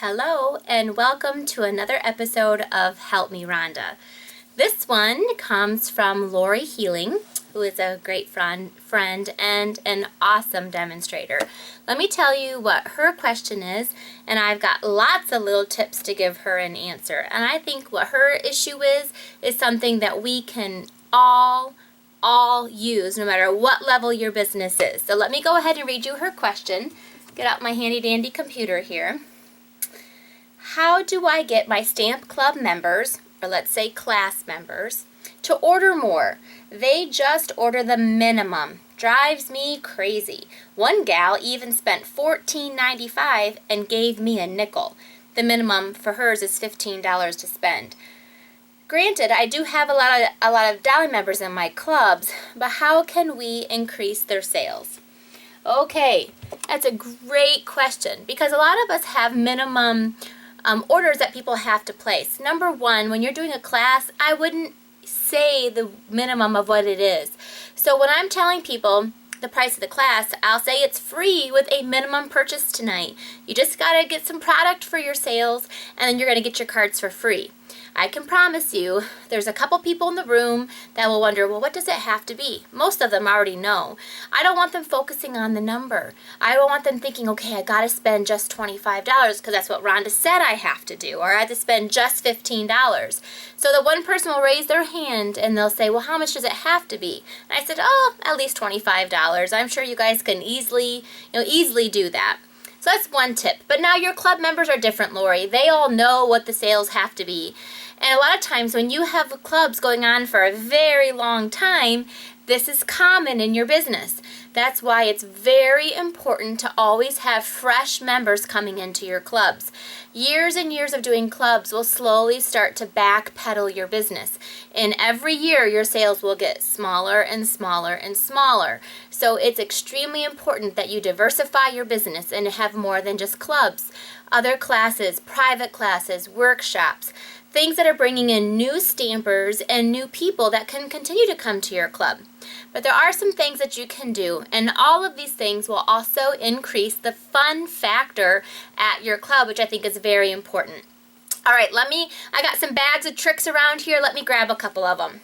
Hello and welcome to another episode of Help Me Rhonda. This one comes from Lori Healing, who is a great friend and an awesome demonstrator. Let me tell you what her question is, and I've got lots of little tips to give her an answer. And I think what her issue is something that we can all use no matter what level your business is. So let me go ahead and read you her question. Get out my handy dandy computer here. How do I get my Stamp Club members, or let's say class members, to order more? They just order the minimum. Drives me crazy. One gal even spent $14.95 and gave me a nickel. The minimum for hers is $15 to spend. Granted, I do have a lot of Dolly members in my clubs, but how can we increase their sales? Okay, that's a great question because a lot of us have minimum orders that people have to place. Number one, when you're doing a class, I wouldn't say the minimum of what it is. So when I'm telling people the price of the class, I'll say it's free with a minimum purchase tonight. You just got to get some product for your sales and then you're going to get your cards for free. I can promise you there's a couple people in the room that will wonder, well, what does it have to be? Most of them already know. I don't want them focusing on the number. I don't want them thinking, okay, I got to spend just $25 because that's what Rhonda said I have to do, or I have to spend just $15. So the one person will raise their hand and they'll say, well, how much does it have to be? And I said, oh, at least $25. I'm sure you guys can easily do that. So that's one tip. But now your club members are different, Lori. They all know what the sales have to be. And a lot of times when you have clubs going on for a very long time, this is common in your business. That's why it's very important to always have fresh members coming into your clubs. Years and years of doing clubs will slowly start to backpedal your business. And every year your sales will get smaller and smaller and smaller. So it's extremely important that you diversify your business and have more than just clubs. Other classes, private classes, workshops, things that are bringing in new stampers and new people that can continue to come to your club. But there are some things that you can do, and all of these things will also increase the fun factor at your club, which I think is very important. All right, I got some bags of tricks around here. Let me grab a couple of them.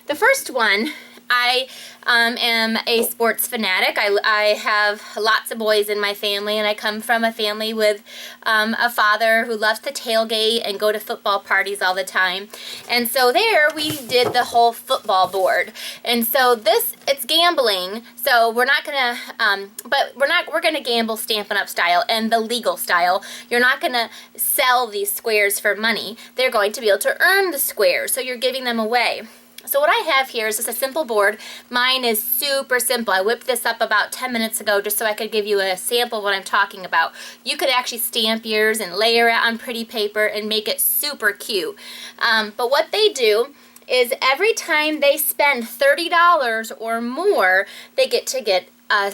The first one, I am a sports fanatic. I have lots of boys in my family, and I come from a family with a father who loves to tailgate and go to football parties all the time. And so there we did the whole football board. And so it's gambling. So we're not gonna, we're gonna gamble Stampin' Up style and the legal style. You're not gonna sell these squares for money. They're going to be able to earn the squares. So you're giving them away. So what I have here is just a simple board. Mine is super simple. I whipped this up about 10 minutes ago just so I could give you a sample of what I'm talking about. You could actually stamp yours and layer it on pretty paper and make it super cute. But what they do is every time they spend $30 or more, they get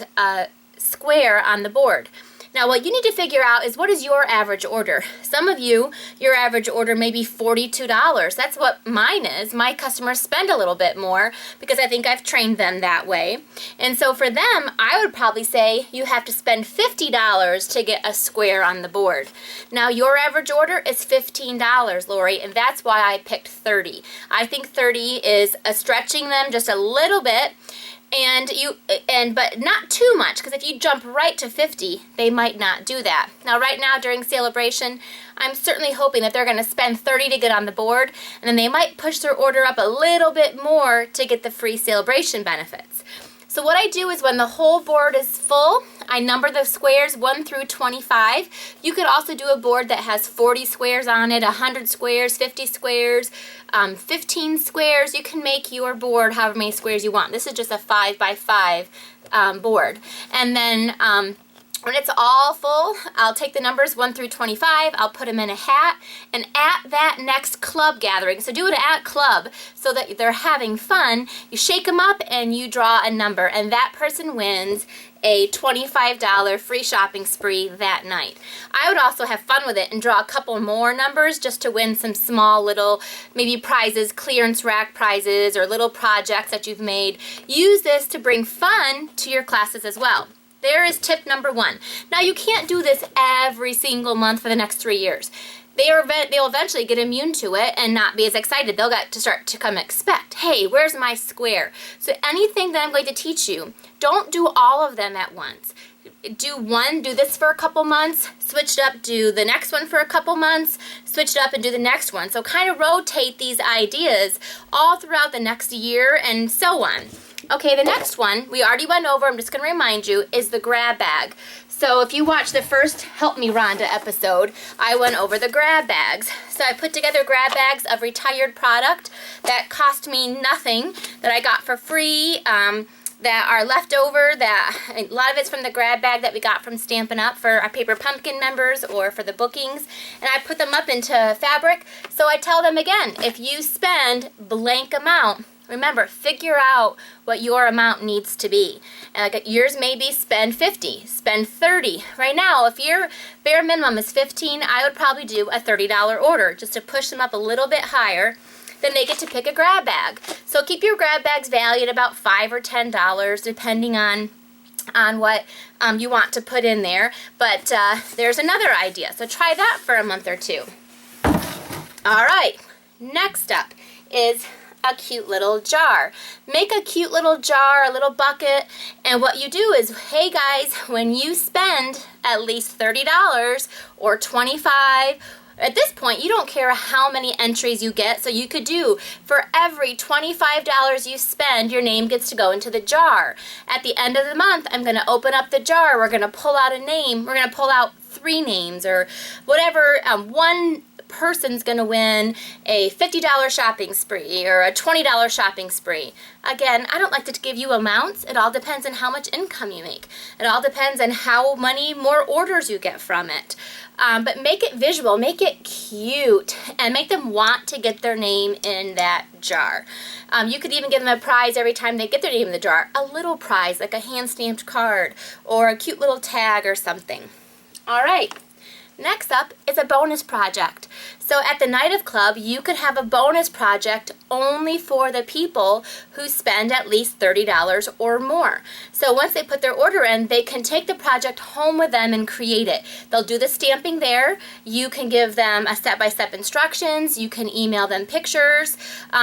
a square on the board. Now what you need to figure out is what is your average order. Some of you, your average order may be $42. That's what mine is. My customers spend a little bit more because I think I've trained them that way. And so for them, I would probably say you have to spend $50 to get a square on the board. Now your average order is $15, Lori, and that's why I picked 30. I think 30 is stretching them just a little bit. But not too much, because if you jump right to 50, they might not do that. Now, right now during celebration, I'm certainly hoping that they're going to spend 30 to get on the board, and then they might push their order up a little bit more to get the free celebration benefits. So what I do is when the whole board is full, I number the squares 1 through 25. You could also do a board that has 40 squares on it, 100 squares, 50 squares, 15 squares. You can make your board however many squares you want. This is just a 5 by 5 board. And then when it's all full, I'll take the numbers 1 through 25, I'll put them in a hat, and at that next club gathering, so do it at club so that they're having fun, you shake them up and you draw a number, and that person wins a $25 free shopping spree that night. I would also have fun with it and draw a couple more numbers just to win some small little maybe prizes, clearance rack prizes, or little projects that you've made. Use this to bring fun to your classes as well. There is tip number 1. Now you can't do this every single month for the next 3 years. They'll eventually get immune to it and not be as excited. They'll get to start to come expect, hey, where's my square? So anything that I'm going to teach you, don't do all of them at once. Do this for a couple months, switch it up, do the next one for a couple months, switch it up and do the next one. So kind of rotate these ideas all throughout the next year and so on. Okay, the next one we already went over, I'm just going to remind you, is the grab bag. So if you watch the first Help Me Rhonda episode, I went over the grab bags. So I put together grab bags of retired product that cost me nothing, that I got for free, that are left over, that a lot of it's from the grab bag that we got from Stampin' Up! For our Paper Pumpkin members or for the bookings, and I put them up into fabric. So I tell them again, if you spend blank amount, remember, figure out what your amount needs to be. Yours may be spend 50, spend 30. Right now, if your bare minimum is 15, I would probably do a $30 order just to push them up a little bit higher. Then they get to pick a grab bag. So keep your grab bags valued about $5 or $10 depending on what you want to put in there. But there's another idea. So try that for a month or two. All right, next up is a cute little jar. Make a cute little jar, a little bucket, and what you do is, hey guys, when you spend at least $30 or $25, at this point, you don't care how many entries you get, so you could do, for every $25 you spend, your name gets to go into the jar. At the end of the month, I'm going to open up the jar, we're going to pull out a name, we're going to pull out 3 names, or whatever, one person's going to win a $50 shopping spree or a $20 shopping spree. Again, I don't like to give you amounts. It all depends on how much income you make. It all depends on how many more orders you get from it. But make it visual, make it cute, and make them want to get their name in that jar. You could even give them a prize every time they get their name in the jar. A little prize, like a hand-stamped card or a cute little tag or something. All right. Next up is a bonus project. So at the Night of Club, you could have a bonus project only for the people who spend at least $30 or more. So once they put their order in, they can take the project home with them and create it. They'll do the stamping there. You can give them a step-by-step instructions. You can email them pictures.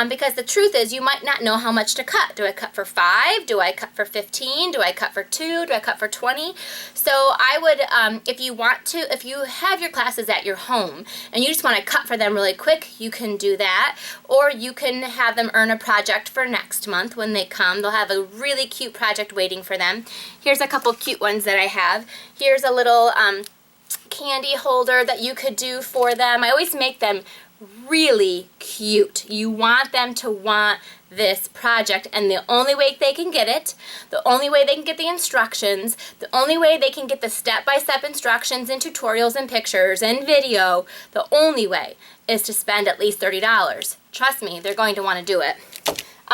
Because the truth is, you might not know how much to cut. Do I cut for 5? Do I cut for 15? Do I cut for 2? Do I cut for 20? So I would, if you have your classes at your home and you just want to cut for them really quick, you can do that. Or you can have them earn a project for next month when they come. They'll have a really cute project waiting for them. Here's a couple cute ones that I have. Here's a little candy holder that you could do for them. I always make them really cute. You want them to want this project, and the only way they can get it, the only way they can get the instructions, the only way they can get the step-by-step instructions and tutorials and pictures and video, the only way is to spend at least $30. Trust me, they're going to want to do it.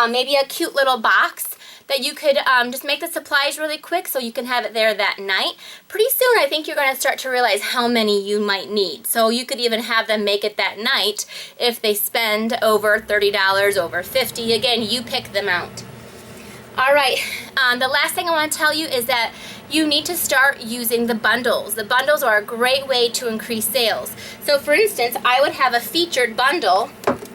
Maybe a cute little box that you could just make the supplies really quick so you can have it there that night. Pretty soon I think you're going to start to realize how many you might need. So you could even have them make it that night if they spend over $30, over $50. Again, you pick them out. All right, the last thing I want to tell you is that you need to start using the bundles. The bundles are a great way to increase sales. So for instance, I would have a featured bundle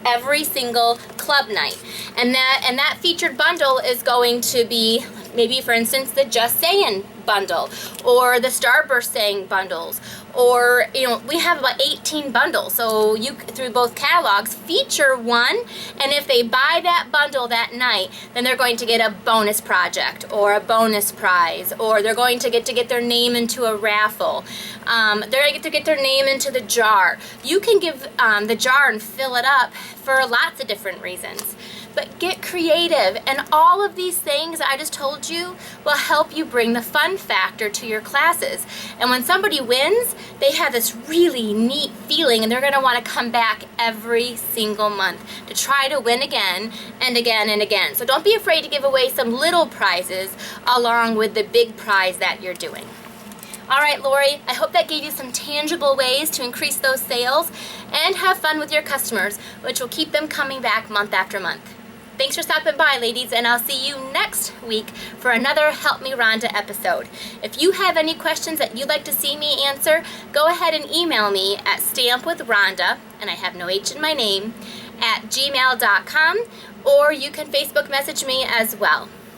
every single club night. And that featured bundle is going to be maybe, for instance, the Just Saying bundle or the Starburst Saying bundles, or we have about 18 bundles. So you, through both catalogs, feature one, and if they buy that bundle that night, then they're going to get a bonus project or a bonus prize, or they're going to get their name into a raffle. They're going to get their name into the jar. You can give the jar and fill it up for lots of different reasons. But get creative, and all of these things I just told you will help you bring the fun factor to your classes. And when somebody wins, they have this really neat feeling, and they're going to want to come back every single month to try to win again and again and again. So don't be afraid to give away some little prizes along with the big prize that you're doing. All right, Lori, I hope that gave you some tangible ways to increase those sales and have fun with your customers, which will keep them coming back month after month. Thanks for stopping by, ladies, and I'll see you next week for another Help Me Rhonda episode. If you have any questions that you'd like to see me answer, go ahead and email me at stampwithrhonda, and I have no H in my name, @gmail.com, or you can Facebook message me as well.